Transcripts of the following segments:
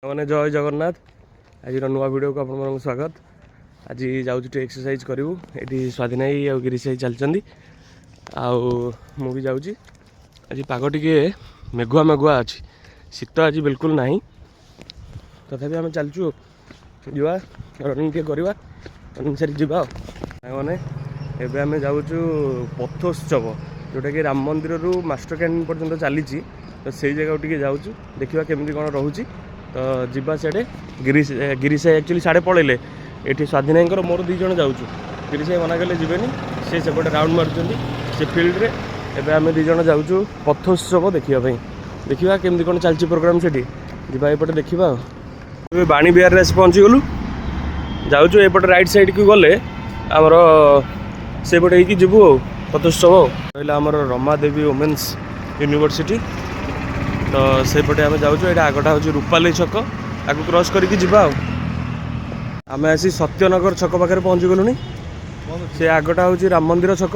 मैंने जय जगन्नाथ आज नुआ वीडियो को आप स्वागत। आज जाऊँ एक्सरसाइज करूँ ये स्वाधीन भाई और गिरीश भाई चलती आउ भी जाऊँ। आज पाग टे मेघुआ मेघुआ अच्छी शीत आज बिल्कुल ना तथापि आम चलचु जा रनिंग टे करवा रनिंग सारी जा मैंने एवं आम जाऊँ पथोत्सव जोटा कि राम मंदिर रू मास्टर कैंटीन पर्यटन चली तो से जगह टे जाऊँ देखा केमी कौन रोचे तो जीवा सियाड़े गिरीश भाई एक्चुअली साढ़े पलैले ये स्वाधीन भाई मोर दुई जन जाऊँ। गिरीश भाई मना कले जीवेनी से सेपटे राउंड मार्च से फिल्ड रे एवं आम दुई जन जाऊँ पथोत्सव देखापी देखा केमी कौन चलती प्रोग्राम से जीवा एपटे देखा बाणी बिहार आस पहुँची गलु जाऊँ एपटे राइट साइड को गले आमर सेपटे हो जीवु पथोत्सव रहा आमर रमादेवी वोमेन्स यूनिवर्सिटी तो सेपटे आम जाऊँ ये आगटा हूँ रूपाली छक आगे क्रॉस करके जीवा आम आसी सत्यनगर छक पाखे पहुँची गलुनी से आगटा हूँ राम मंदिर छक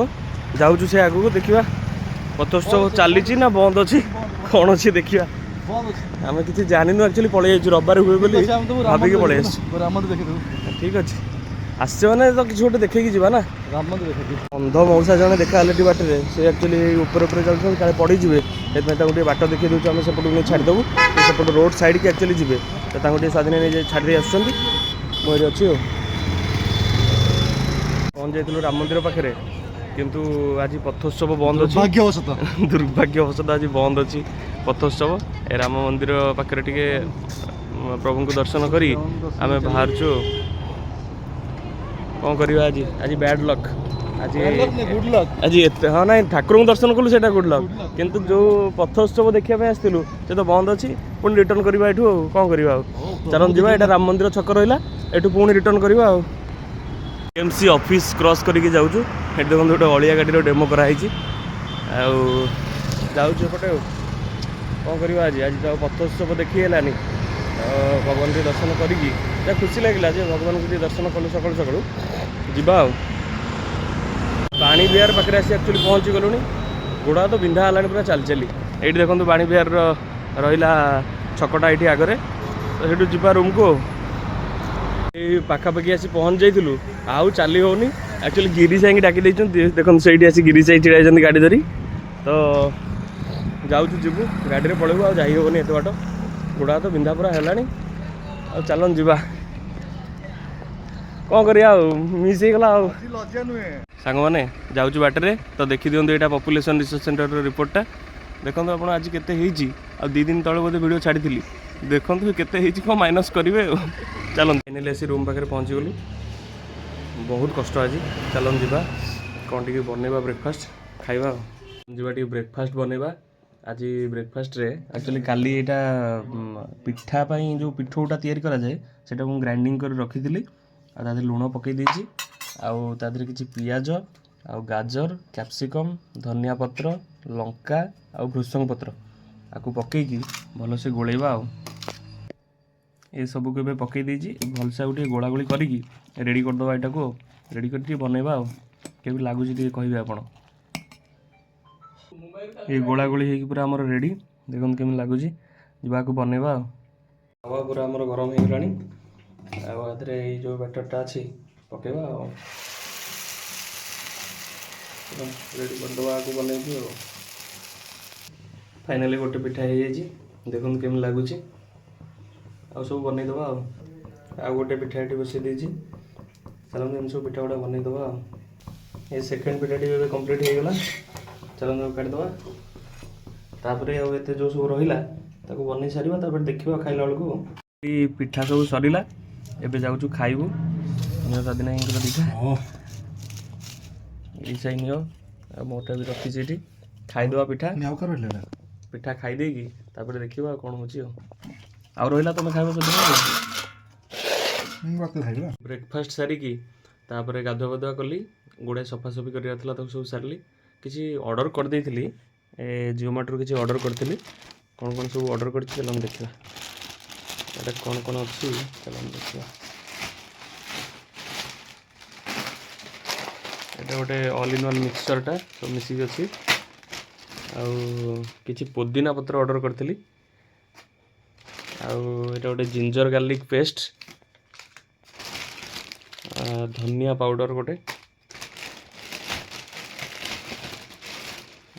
जाऊँ से आग को देखा पथोत्सव चली ना बंद अच्छी कौन अच्छी देखा आम किसी जानिनु एक्चुअली पलि रविवार हुए बोली भाविक पलि ठीक अच्छे आसचे मैंने तो किसी गोटे देखे जावा ना अंध मौसा जन देखा बाटे से एक्चुअली ऊपर जाऊँ क्या पड़ीजे गोटे बाट देखिए दूसरे आम सेपट नहीं छाड़देबू सेपट रोड साइड की एक्चुअली जी तो स्वाधीन नहीं छाड़ी आसुँच मुझे अच्छी पहुँच जाइलु राम मंदिर पाखे किंतु आज पथोत्सव बंद अच्छी दुर्भाग्यवशत आज बंद अच्छी पथोत्सव राम मंदिर पाखे टे प्रभु को दर्शन करी आम बाहर कौन करवा आज आज बैड लक आज आज हाँ ना ठाकुर को दर्शन कलु से गुड लक किंतु जो पथोत्सव देखापी आसलु से तो बंद अच्छी पुणी रिटर्न करवा ये कौन करवा चलन जा यहाँ राम मंदिर छक रहा ये पुणी रिटर्न करवा एमसी ऑफिस क्रॉस करके जाऊँ ये देखो गोटे अलिया गाड़ी डेमो कराई जाऊँपटे कौन करवा आज आज तो पथोत्सव देखी है भगवान के दर्शन करी खुशी लगे भगवान को दर्शन कलु सकालू सकालू जीवा बाणी बिहार पाखे आसी एक्चुअली पहुँची गलुनी गोड़ा तो बिंधा है पूरा चल चली ये देखो बाणी बिहार रहा छकटा ये आगे तो ये जीवा रूम को ये पाखापाखि आसी पहुँच जाइलु आउ चली होनी एक्चुअली गिरीश भाई डाकी देखो से गिरीश भाई छिड़ा गाड़ी धरी तो जाऊँ जीवु गाड़ी में पलैबू आई हेनी एत बाट गोड़ा तो बिंधा पूरा है चलन जीवा कौन करिया मिस हो गला सांग मैंने जाऊँ बाटे तो देखी दिखाँ यहाँ पॉपुलेशन रिसर्च सेंटर रिपोर्टा देखो आप आज केते दी दिन तले बोधे वीडियो छाड़ी देखो केते कौन माइनस करेंगे चलन फाइनली आसी रूम पाखे पहुँची गलु बहुत कष्ट आज चलन जीवा कौन टी बनवा ब्रेकफास्ट खाइबा जीवा टी ब्रेकफास्ट बनवा आज ब्रेकफास्ट रे एक्चुअली काली यहाँ पिठा जो पिठौटा तैयारी करा जाए सेटा मु ग्राइंडिंग कर रखी थी आ लुण पकई देछि आउ तादरे किछि पियाज आउ गाजर कैप्सिकम धनिया पत्र लंका आउ भृषंग पत्र आकु पकईकी भलसे गोलेबा आउ ये सब को पकई देछि भलसे आउ टे गोला गोली करिकी रेडी कर दबा एटा को रेडी करके बनैबा आउ केबे लागुछि टे कहबे आपण ये गोला गोली होगी पूरा आमर रेडी देखो केमी लगुच जा बनैबा हवा पूरा आमर गरम हो गलानी जो बैटरटा अच्छी पकेबा रेडी करदबा आगु बनैबी फाइनाली गोटे पिठा हो जाए देखो केमी लगुच आ सब बनईदबा आ गोटे पिठा ये बसई देछि चलो एम सब पिठा गुड़ा बनईदबा ये सेकेंड पिठा टी कंप्लीट हो गला चलो काटिदबा तापर ये जो सब रहा बन सारा देखा खाइला बेलू पिठा सब सरला एबे जाऊँ खाइबू स्वाधीन दीटा ईसा नि मोटा भी रखी ये खाईदे पिठा पिठा खाईदे कि देखा कौन हो रहा तुम खाइब ब्रेकफास्ट सारिकी गाधुआ पाधुआ कली गोड़े सफासफी कर सब सारे किसी ऑर्डर कर देइथिली जोमेटो किसी ऑर्डर करी कौन कौन सब ऑर्डर कर चलो देखा ये कौन कौन अच्छी चलो देखा ये गोटे ऑल इन वन मिक्सचरटा सब मिसिक अच्छी आउ किसी पुदीना पत्र ऑर्डर करी ଆଉ ଏଇଟା ଗୋଟେ ଜିଞ୍ଜର ଗାର୍ଲିକ୍ ପେଷ୍ଟ, ଧନିଆ ପାଉଡ଼ର ଗୋଟେ,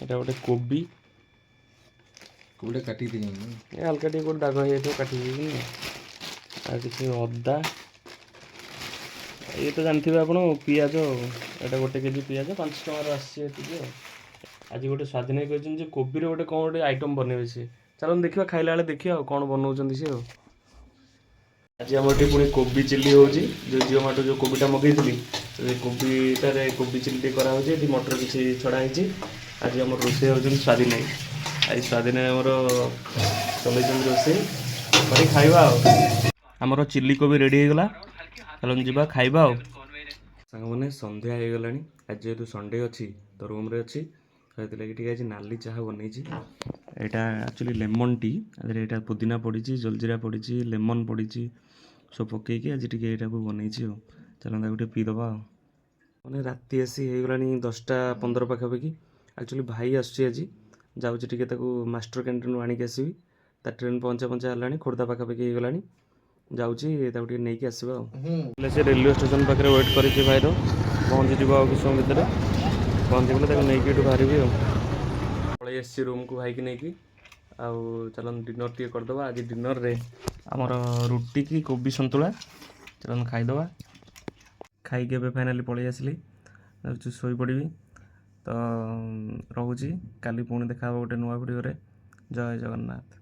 ଏଇଟା ଗୋଟେ କୋବି କୋବିଟା କାଟିକି ଦେଇଛନ୍ତି ଏ ହାଲକା ଟିକେ ଗୋଟେ ଦାଗ ହେଇଯାଇଥିବ କାଟି ଦେଇକି, ଆଉ କିଛି ଅଦା, ଇଏ ତ ଜାଣିଥିବେ ଆପଣ ପିଆଜ, ଏଇଟା 1 କେଜି ପିଆଜ 5 ଟଙ୍କାର ଆସିଛି ଏତିକି ଆଉ। ଆଜି ଗୋଟେ ସ୍ୱାଧୀନ ଭାଇ କହିଛନ୍ତି ଯେ କୋବିରେ ଗୋଟେ କ'ଣ ଗୋଟେ ଆଇଟମ୍ ବନେଇବେ ସିଏ, ଚାଲନ୍ତୁ ଦେଖିବା, ଖାଇଲା ବେଳେ ଦେଖିବା ଆଉ କ'ଣ ବନାଉଛନ୍ତି ସିଏ ଆଉ। ଆଜି ଆମର ଏଠି ପୁଣି କୋବି ଚିଲ୍ଲି ହେଉଛି, ଯେଉଁ ଜିଓ ମାର୍ଟରୁ ଯେଉଁ କୋବିଟା ମଗେଇଥିଲି ସେ କୋବିଟାରେ କୋବି ଚିଲ୍ଲି ଟିକେ କରାହେଉଛି, ଏଠି ମଟର କିଛି ଛଡ଼ା ହେଇଛି। ଆଜି ଆମର ରୋଷେଇ ହେଉଛନ୍ତି ସ୍ୱାଧୀନ ଭାଇ, ଆଜି ସ୍ୱାଧୀନ ଭାଇ ଆମର ଚଲେଇଛନ୍ତି ରୋଷେଇ କରି ଖାଇବା ଆଉ। ଆମର ଚିଲ୍ଲି କୋବି ରେଡ଼ି ହେଇଗଲା, ଚାଲନ୍ତୁ ଯିବା ଖାଇବା ଆଉ। ସାଙ୍ଗମାନେ ସନ୍ଧ୍ୟା ହେଇଗଲାଣି, ଆଜି ଯେହେତୁ ସଣ୍ଡେ ଅଛି ତ ରୁମ୍ରେ ଅଛି, ସେଥିଲାଗି ଟିକେ ଆଜି ନାଲି ଚାହା ବନେଇଛି। ଏଇଟା ଆକ୍ଚୁଆଲି ଲେମନ୍ ଟି, ଏଥିରେ ଏଇଟା ପୁଦିନା ପଡ଼ିଛି, ଜଲଜିରା ପଡ଼ିଛି, ଲେମନ୍ ପଡ଼ିଛି, ସବୁ ପକେଇକି ଆଜି ଟିକେ ଏଇଟାକୁ ବନେଇଛି ଆଉ। ଚାଲନ୍ତୁ ତାକୁ ଟିକେ ପିଇଦେବା ଆଉ। ମାନେ ରାତି ଆସି ହେଇଗଲାଣି 10ଟା 15 ପାଖାପାଖି। ଆକ୍ଚୁଆଲି ଭାଇ ଆସୁଛି ଆଜି, ଯାଉଛି ଟିକେ ତାକୁ ମାଷ୍ଟର କ୍ୟାଣ୍ଟିନ୍ରୁ ଆଣିକି ଆସିବି, ତା ଟ୍ରେନ୍ ପହଞ୍ଚା ପହଞ୍ଚା ହେଲାଣି, ଖୋର୍ଦ୍ଧା ପାଖାପାଖି ହେଇଗଲାଣି, ଯାଉଛି ତାକୁ ଟିକେ ନେଇକି ଆସିବା ଆଉ। ହେଲେ ସେ ରେଲୱେ ଷ୍ଟେସନ୍ ପାଖରେ ୱେଟ୍ କରିଛି ଭାଇର, ପହଞ୍ଚିଯିବ ଆଉ କିଛି ସମୟ ଭିତରେ, ପହଞ୍ଚିଗଲେ ତାକୁ ନେଇକି ଏଠୁ ବାହାରିବି ଆଉ। ପଳେଇ ଆସିଛି ରୁମ୍କୁ ଭାଇକି ନେଇକି, ଆଉ ଚାଲନ୍ତୁ ଡିନର୍ ଟିକେ କରିଦେବା। ଆଜି ଡିନର୍ରେ ଆମର ରୁଟି କି କୋବି ସନ୍ତୁଳା, ଚାଲନ୍ତୁ ଖାଇଦେବା। ଖାଇକି ଏବେ ଫାଇନାଲି ପଳେଇ ଆସିଲି, ଯାଉଛି ଶୋଇପଡ଼ିବି। ତ ରହୁଛି, କାଲି ପୁଣି ଦେଖା ହେବ ଗୋଟେ ନୂଆ ଭିଡ଼ିଓରେ। ଜୟ ଜଗନ୍ନାଥ।